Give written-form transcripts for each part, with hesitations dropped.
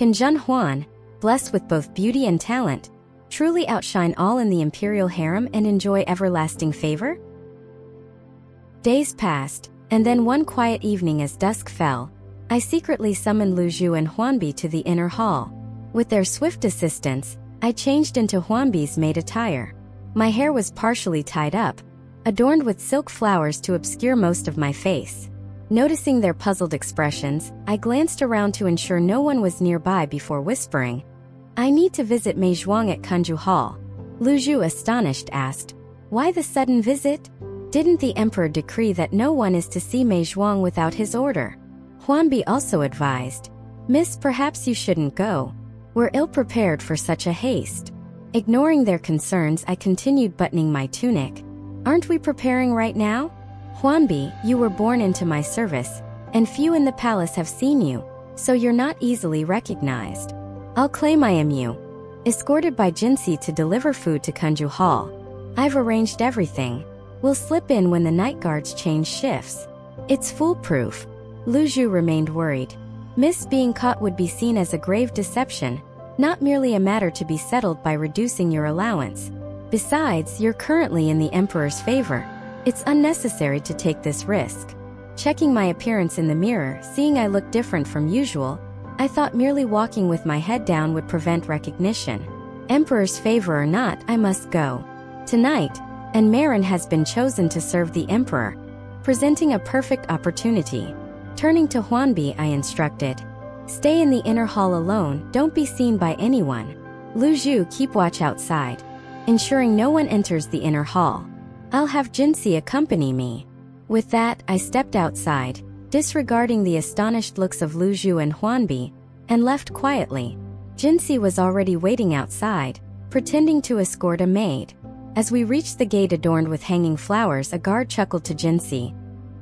Can Zhen Huan, blessed with both beauty and talent, truly outshine all in the imperial harem and enjoy everlasting favor? Days passed, and then one quiet evening as dusk fell, I secretly summoned Lu Zhu and Huanbi to the inner hall. With their swift assistance, I changed into Huanbi's maid attire. My hair was partially tied up, adorned with silk flowers to obscure most of my face. Noticing their puzzled expressions, I glanced around to ensure no one was nearby before whispering, "I need to visit Mei Zhuang at Kunju Hall." Lu Zhu, astonished, asked, "Why the sudden visit? Didn't the emperor decree that no one is to see Mei Zhuang without his order?" Huanbi also advised, "Miss, perhaps you shouldn't go. We're ill-prepared for such a haste." Ignoring their concerns, I continued buttoning my tunic. "Aren't we preparing right now? Huanbi, you were born into my service, and few in the palace have seen you, so you're not easily recognized. I'll claim I am you." Escorted by Jinxi to deliver food to Kunju Hall. "I've arranged everything. We'll slip in when the night guards change shifts. It's foolproof." Lu Zhu remained worried. "Miss, being caught would be seen as a grave deception, not merely a matter to be settled by reducing your allowance. Besides, you're currently in the emperor's favor. It's unnecessary to take this risk." Checking my appearance in the mirror, seeing I looked different from usual, I thought merely walking with my head down would prevent recognition. Emperor's favor or not, I must go. Tonight, and Marin has been chosen to serve the emperor, presenting a perfect opportunity. Turning to Huanbi, I instructed, "Stay in the inner hall alone, don't be seen by anyone. Lu Zhu, keep watch outside, ensuring no one enters the inner hall. I'll have Jinxi accompany me." With that, I stepped outside, disregarding the astonished looks of Lu Zhu and Huanbi, and left quietly. Jinxi was already waiting outside, pretending to escort a maid. As we reached the gate adorned with hanging flowers, a guard chuckled to Jinxi,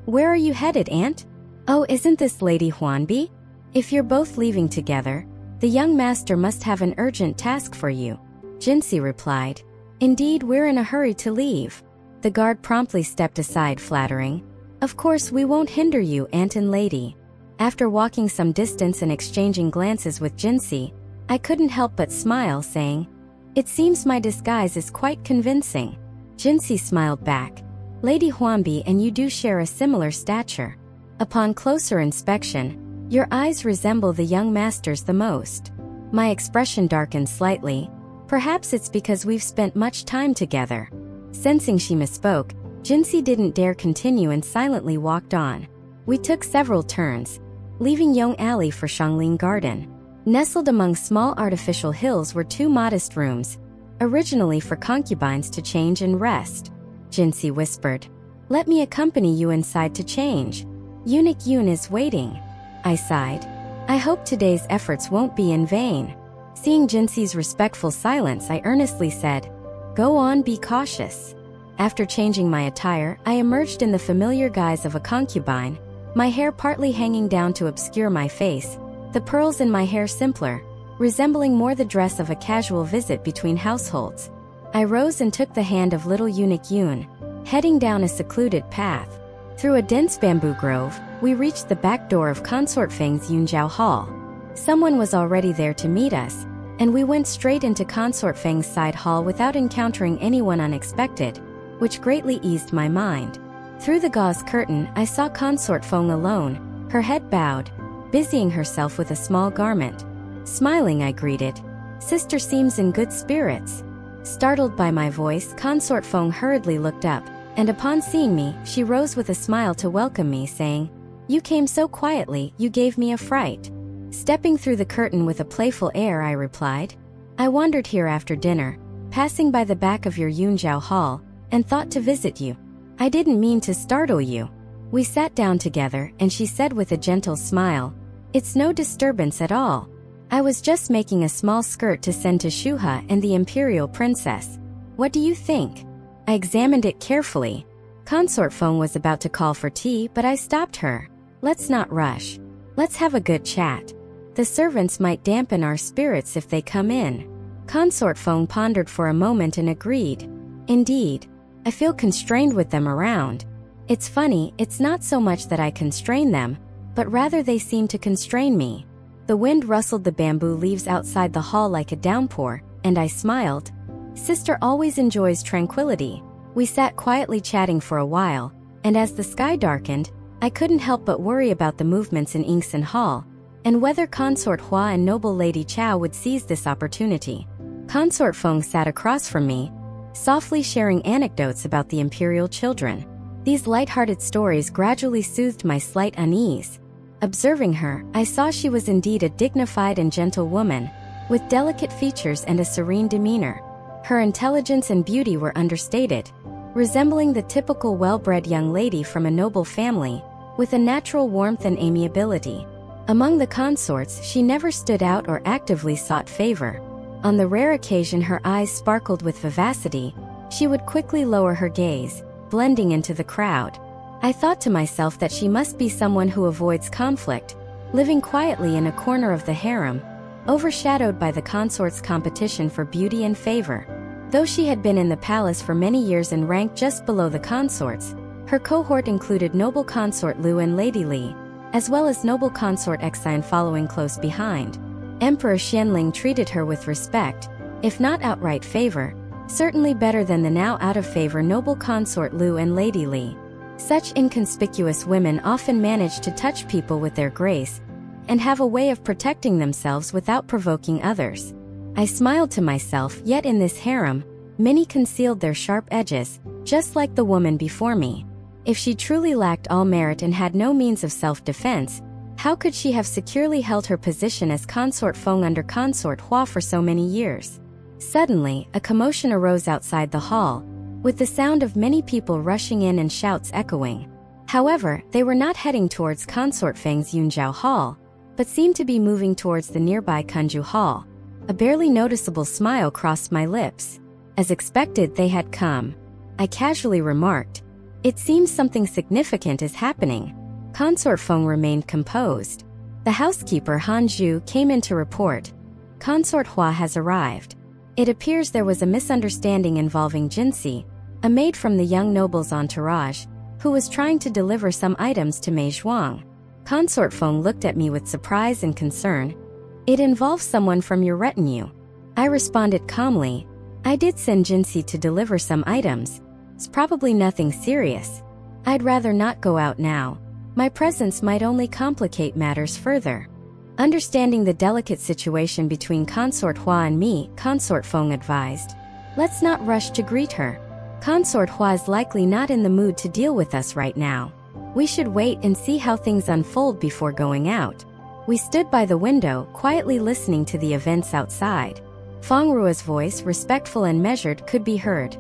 "Where are you headed, Aunt?" "Oh, isn't this Lady Huanbi? If you're both leaving together, the young master must have an urgent task for you." Jinxi replied, "Indeed, we're in a hurry to leave." The guard promptly stepped aside, flattering, "Of course we won't hinder you, Aunt and Lady." After walking some distance and exchanging glances with Jinxi, I couldn't help but smile, saying, "It seems my disguise is quite convincing." Jinxi smiled back, "Lady Huanbi and you do share a similar stature. Upon closer inspection, your eyes resemble the young master's the most." My expression darkened slightly. Perhaps it's because we've spent much time together. Sensing she misspoke, Jinxi didn't dare continue and silently walked on. We took several turns, leaving Yong Alley for Shangling Garden. Nestled among small artificial hills were two modest rooms, originally for concubines to change and rest. Jinxi whispered, "Let me accompany you inside to change. Eunuch Yun is waiting." I sighed. I hope today's efforts won't be in vain. Seeing Jinxi's respectful silence, I earnestly said, "Go on, be cautious." After changing my attire, I emerged in the familiar guise of a concubine, my hair partly hanging down to obscure my face, the pearls in my hair simpler, resembling more the dress of a casual visit between households. I rose and took the hand of little eunuch Yun, heading down a secluded path. Through a dense bamboo grove, we reached the back door of Consort Feng's Yunjiao Hall. Someone was already there to meet us, and we went straight into Consort Feng's side hall without encountering anyone unexpected, which greatly eased my mind. Through the gauze curtain, I saw Consort Feng alone, her head bowed, busying herself with a small garment. Smiling, I greeted, "Sister seems in good spirits." Startled by my voice, Consort Feng hurriedly looked up, and upon seeing me, she rose with a smile to welcome me, saying, "You came so quietly, you gave me a fright." Stepping through the curtain with a playful air, I replied, "I wandered here after dinner, passing by the back of your Yunjiao Hall, and thought to visit you. I didn't mean to startle you." We sat down together, and she said with a gentle smile, "It's no disturbance at all. I was just making a small skirt to send to Shuha and the imperial princess. What do you think?" I examined it carefully. Consort Feng was about to call for tea, but I stopped her. "Let's not rush. Let's have a good chat. The servants might dampen our spirits if they come in." Consort Feng pondered for a moment and agreed. "Indeed, I feel constrained with them around. It's funny, it's not so much that I constrain them, but rather they seem to constrain me." The wind rustled the bamboo leaves outside the hall like a downpour, and I smiled. Sister always enjoys tranquility. We sat quietly chatting for a while, and as the sky darkened, I couldn't help but worry about the movements in Yingxin Hall, and whether Consort Hua and noble Lady Chao would seize this opportunity. Consort Feng sat across from me, softly sharing anecdotes about the imperial children. These light-hearted stories gradually soothed my slight unease. Observing her, I saw she was indeed a dignified and gentle woman, with delicate features and a serene demeanor. Her intelligence and beauty were understated, resembling the typical well-bred young lady from a noble family, with a natural warmth and amiability. Among the consorts, she never stood out or actively sought favor. On the rare occasion her eyes sparkled with vivacity, she would quickly lower her gaze, blending into the crowd. I thought to myself that she must be someone who avoids conflict, living quietly in a corner of the harem, overshadowed by the consort's competition for beauty and favor. Though she had been in the palace for many years and ranked just below the consorts, her cohort included noble consort Lu and Lady Li, as well as noble consort Xian following close behind. Emperor Xianling treated her with respect, if not outright favor, certainly better than the now out-of-favor noble consort Lu and Lady Li. Such inconspicuous women often manage to touch people with their grace, and have a way of protecting themselves without provoking others. I smiled to myself, yet in this harem, many concealed their sharp edges, just like the woman before me. If she truly lacked all merit and had no means of self-defense, how could she have securely held her position as Consort Feng under Consort Hua for so many years? Suddenly, a commotion arose outside the hall, with the sound of many people rushing in and shouts echoing. However, they were not heading towards Consort Feng's Yunjiao Hall, but seemed to be moving towards the nearby Kunju Hall. A barely noticeable smile crossed my lips. As expected, they had come. I casually remarked, "It seems something significant is happening." Consort Feng remained composed. The housekeeper Han Zhu came in to report, "Consort Hua has arrived." It appears there was a misunderstanding involving Jinxi, a maid from the young noble's entourage, who was trying to deliver some items to Mei Zhuang. Consort Feng looked at me with surprise and concern. "It involves someone from your retinue." I responded calmly, "I did send Jinxi to deliver some items. It's probably nothing serious. I'd rather not go out now. My presence might only complicate matters further." Understanding the delicate situation between Consort Hua and me, Consort Feng advised, "Let's not rush to greet her. Consort Hua is likely not in the mood to deal with us right now. We should wait and see how things unfold before going out." We stood by the window, quietly listening to the events outside. Feng Ruo's voice, respectful and measured, could be heard.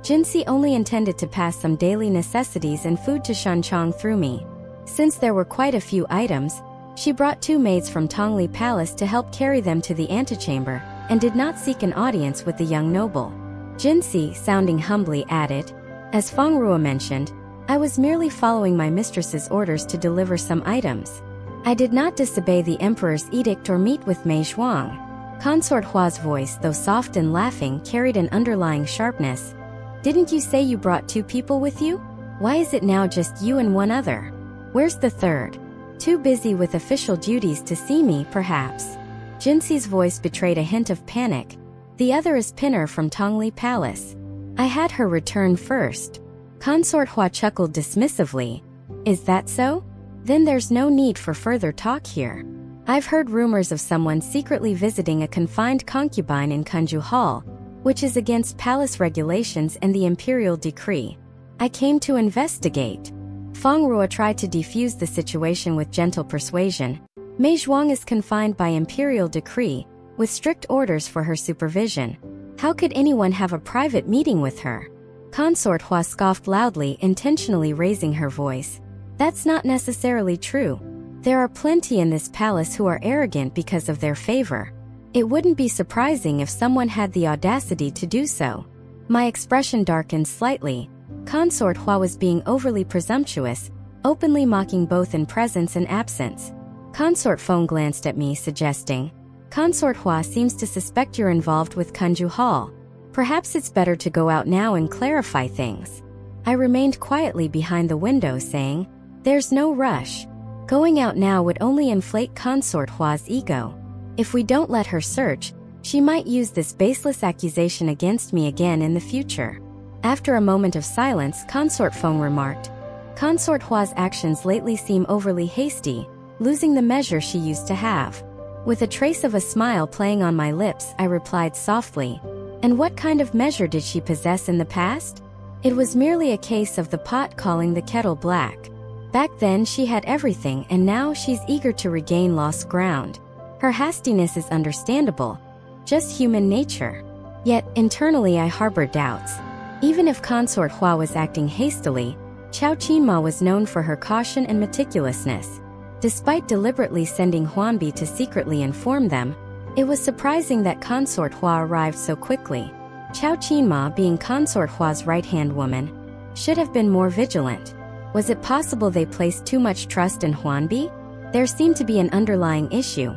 Jinxi only intended to pass some daily necessities and food to Shanchang through me. Since there were quite a few items, she brought 2 maids from Tongli Palace to help carry them to the antechamber, and did not seek an audience with the young noble. Jinxi, sounding humbly, added, "As Feng Ruo mentioned, I was merely following my mistress's orders to deliver some items. I did not disobey the emperor's edict or meet with Mei Zhuang." Consort Hua's voice, though soft and laughing, carried an underlying sharpness. "Didn't you say you brought 2 people with you? Why is it now just you and one other? Where's the third? Too busy with official duties to see me, perhaps?" Jinxi's voice betrayed a hint of panic. "The other is Pinner from Tongli Palace. I had her return first." Consort Hua chuckled dismissively. "Is that so? Then there's no need for further talk here. I've heard rumors of someone secretly visiting a confined concubine in Kunju Hall, which is against palace regulations and the imperial decree. I came to investigate." Feng Ruo tried to defuse the situation with gentle persuasion. "Mei Zhuang is confined by imperial decree, with strict orders for her supervision. How could anyone have a private meeting with her?" Consort Hua scoffed loudly, intentionally raising her voice. "That's not necessarily true. There are plenty in this palace who are arrogant because of their favor. It wouldn't be surprising if someone had the audacity to do so." My expression darkened slightly. Consort Hua was being overly presumptuous, openly mocking both in presence and absence. Consort Feng glanced at me, suggesting, "Consort Hua seems to suspect you're involved with Kunju Hall. Perhaps it's better to go out now and clarify things." I remained quietly behind the window, saying, "There's no rush. Going out now would only inflate Consort Hua's ego. If we don't let her search, she might use this baseless accusation against me again in the future. After a moment of silence, Consort Feng remarked, Consort Hua's actions lately seem overly hasty, losing the measure she used to have. With a trace of a smile playing on my lips, I replied softly, and what kind of measure did she possess in the past? It was merely a case of the pot calling the kettle black. Back then she had everything, and now she's eager to regain lost ground. Her hastiness is understandable, just human nature. Yet, internally I harbored doubts. Even if Consort Hua was acting hastily, Chao Qinma was known for her caution and meticulousness. Despite deliberately sending Huanbi to secretly inform them, it was surprising that Consort Hua arrived so quickly. Chao Qinma, being Consort Hua's right-hand woman, should have been more vigilant. Was it possible they placed too much trust in Huanbi? There seemed to be an underlying issue.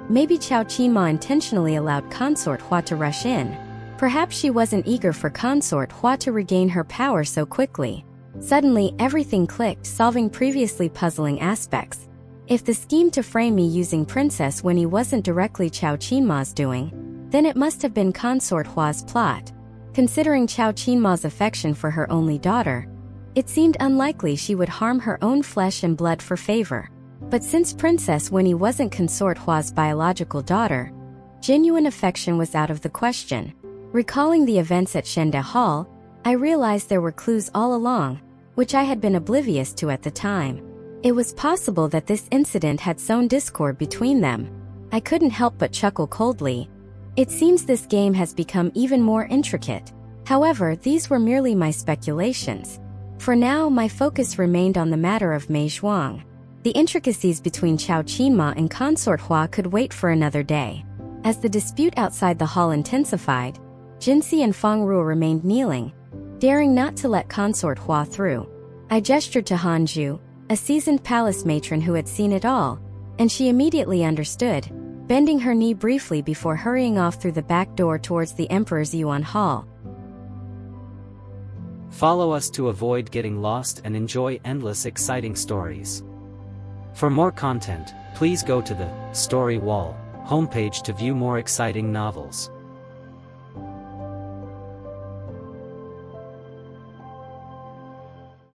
Maybe Chao Qinma intentionally allowed Consort Hua to rush in. Perhaps she wasn't eager for Consort Hua to regain her power so quickly. Suddenly, everything clicked, solving previously puzzling aspects. If the scheme to frame me using Princess Winnie wasn't directly Chao Qinma's doing, then it must have been Consort Hua's plot. Considering Chao Qinma's affection for her only daughter, it seemed unlikely she would harm her own flesh and blood for favor. But since Princess Winnie wasn't Consort Hua's biological daughter, genuine affection was out of the question. Recalling the events at Shende Hall, I realized there were clues all along, which I had been oblivious to at the time. It was possible that this incident had sown discord between them. I couldn't help but chuckle coldly. It seems this game has become even more intricate. However, these were merely my speculations. For now, my focus remained on the matter of Mei Zhuang. The intricacies between Chao Qinma and Consort Hua could wait for another day. As the dispute outside the hall intensified, Jinxi and Feng Ruo remained kneeling, daring not to let Consort Hua through. I gestured to Hanju, a seasoned palace matron who had seen it all, and she immediately understood, bending her knee briefly before hurrying off through the back door towards the Emperor's Yuan Hall. Follow us to avoid getting lost and enjoy endless exciting stories. For more content, please go to the Story Wall homepage to view more exciting novels.